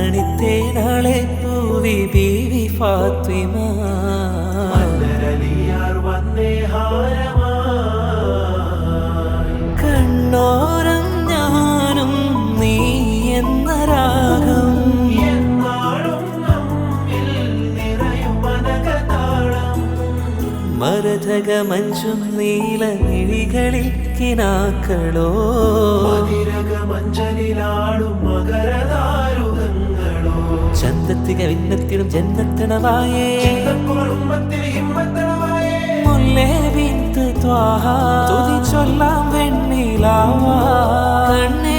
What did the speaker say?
മണിത്തേനാളെ പൂവി ബീവി ഫാത്തിമ വന്നേ ഹാരമായി കണ്ണോരം ഞാനും നീ എന്ന രാഗം മരതക മഞ്ചും നീലമിഴികളിൽ കിനാക്കളോ മഞ്ചലിലാടും മകരദാരുകങ്ങളോ ചന്തത്തിക വിന്നത്തിനും ജന്നത്തണവായേ മുല്ലേ ബിന്ത് ത്വാഹ തുതി ചൊല്ലാം വെണ്ണിലാവാ കണ്ണേ